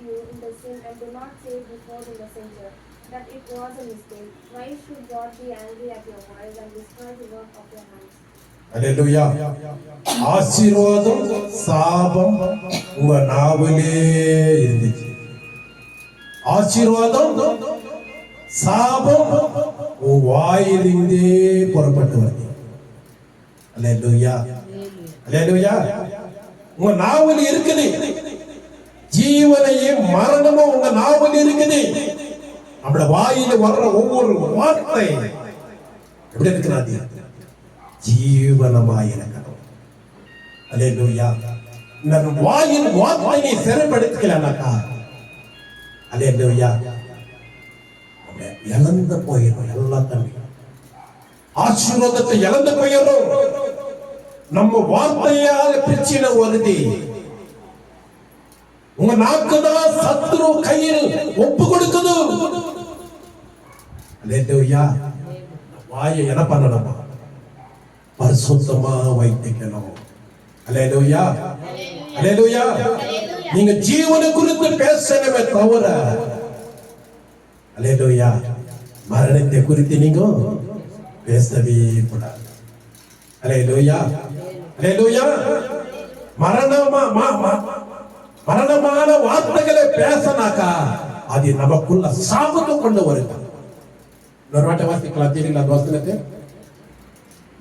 you in the sin and do not say before the messenger that it was a mistake. Why should God be angry at your voice and destroy the work of your hands? Hallelujah. ஆசீர்வாதம் சாபம் உங்க நாவிலே இருந்துச்சு. ஆசீர்வாதம் சாபம் உன் வாயிலிருந்தே புறப்பட்டு வருது. அல்லேலூயா, அல்லேலூயா. உங்க நாவில் இருக்குது. ஜீவனையும் மரணமும் உங்க நாவில் இருக்குது. நம்மள வாயில வர்ற ஒவ்வொரு வார்த்தை எப்படி இருக்கிறாது? ஜீவனமாய் இருக்கணும். அல்லேலூயா. இந்த வாயின் வார்த்தையை சிறைப்படுத்தலனாக்கா அல்லேலூயா இழந்து போயிடும். எல்லாத்தையும் ஆசீர்வாதத்தை இழந்து போயிடும். நம்ம வார்த்தையால பிரச்சனை வருது. உங்க நாக்குதான் சத்துரு கையில் ஒப்பு கொடுக்குது. அல்லேலூயா. வாயை என்ன பண்ணணும்? பரிசுத்தமா வைத்துக்கணும். அல்லேலூயா, அல்லேலூயா. நீங்க ஜீவனை குறித்து பேசணுமே தவிர அல்லேலூயா மரணத்தை குறித்து நீங்க பேசவே கூடாது. அல்லேலூயா, அல்லேலூயா. மரணமான வார்த்தைகளை பேசனாக்கா அது நமக்குள்ள சாபத்தை கொண்டு வருது. இன்னொரு வார்த்தை வாசிக்கலாம். தெரியுங்களா அந்த வசனத்தை?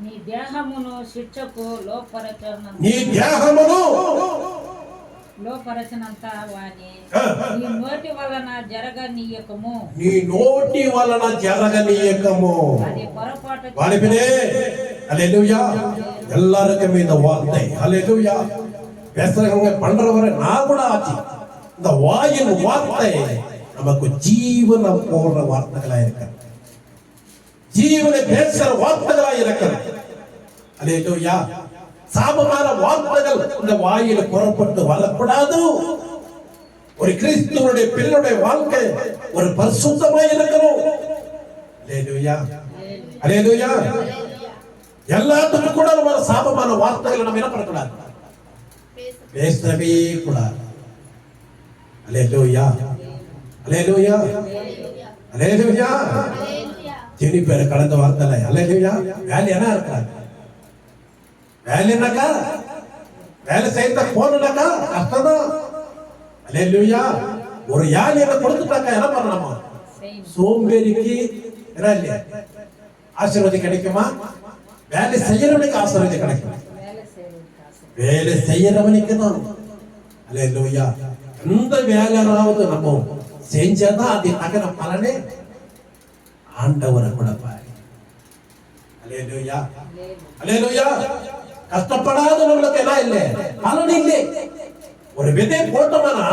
నీ దేహమును శిక్షకు లోపరచనంత వాని నీ నోటి వలన జరగనీయకము. నీ నోటి వలన జరగనీయకము. అది పొరపాటు వాలిపినే. హల్లెలూయా. எல்லாருக்கும் இந்த வார்த்தை ஹல்லேலூயா பேசுறவங்க பண்றவரை நான் கூட ஆச்சு. இந்த வாயின் வார்த்தை நமக்கு ஜீவன போடுற வார்த்தைகளா இருக்கு. ஜீவனை பேசுற வார்த்தைகளா இருக்கு. அல்லேலூயா. சாபமான வார்த்தைகள் இந்த வாயில புறப்பட்டு வரக்கூடாது. ஒரு கிறிஸ்துவனுடைய பிள்ளையுடைய வாழ்க்கை ஒரு பரிசுத்தமா இருக்கணும். அல்லேலூயா, அல்லேலூயா. எல்லாத்துக்கும் கூட நம்ம சாபமான வார்த்தைகளை நம்ம என்ன பண்ணக்கூடாது? பேசவே கூடாது. அல்லேலூயா, அல்லேலூயா, அல்லேலூயா. திணி பேர கடந்த வார்த்தை அல்லேலூயா. வேலை என்ன இருக்காது? வேலை என்னக்கா? வேலை செய்ய போனாக்கா கஷ்டம்தான். அல்லேலூயா. ஒரு யாழியை கொடுத்துட்டாக்கா என்ன பண்ணணுமா? சோம்பேறிக்கு என்ன இல்லையா ஆசீர்வாதம் கிடைக்குமா? வேலை செய்யறவனுக்கு ஆசீர்வாதம் கிடைக்கும். வேலை செய்யறவனுக்கு தான். அல்லேலூயா. எந்த வேலையாவது நம்ம செஞ்சாதான் அது தகுந்த பலனே ஆண்டவரை கொடுப்பார். அல்லேலூயா, அல்லேலூயா. கஷ்டப்படாத நம்மளுக்கு என்ன இல்லை, பலன் இல்லை. ஒரு விதை போட்டோம்னா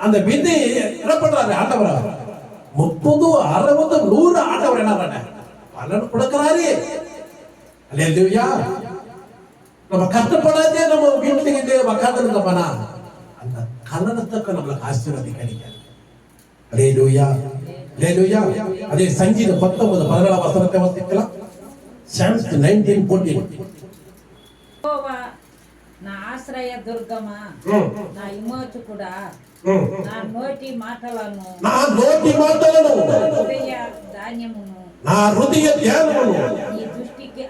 அந்த விதை என்ன பண்றாரு ஆண்டவரா? 30, 60, 100 ஆண்டவர் என்ன பண்ண பலன் கொடுக்கிறாரு. அல்லேலூயா. நம்ம கஷ்டப்படாதே நம்ம வீட்டுக்கு உட்கார்ந்துருக்கோம்னா அந்த கலனத்துக்கு நம்மளுக்கு ஆசீர்வாதம் கிடைக்காது. அல்லேலூயா, அல்லேலூயா. அதே சங்கீதம் 19, 14 வசனத்தை வாசிக்கலாம். Psalms 19:14. నా ఆశ్రయ దుర్గమా, నా విమోచకుడా, నా నోటి మాటలను హృదయ ధాన్యమును నా హృదయ ధ్యానమును నీ దృష్టికి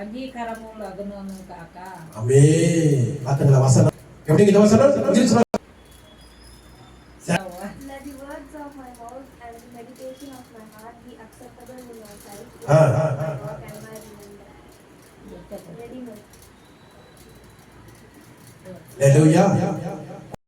అంగీకారము అగును కాక. ఆమేన్. பாத்தீங்களா வசனம் எப்படி இந்த வசனம் இங்கிலீஷ்ல? Let the words of my mouth and the meditation of my heart be acceptable in your sight. What am I ready? Hallelujah.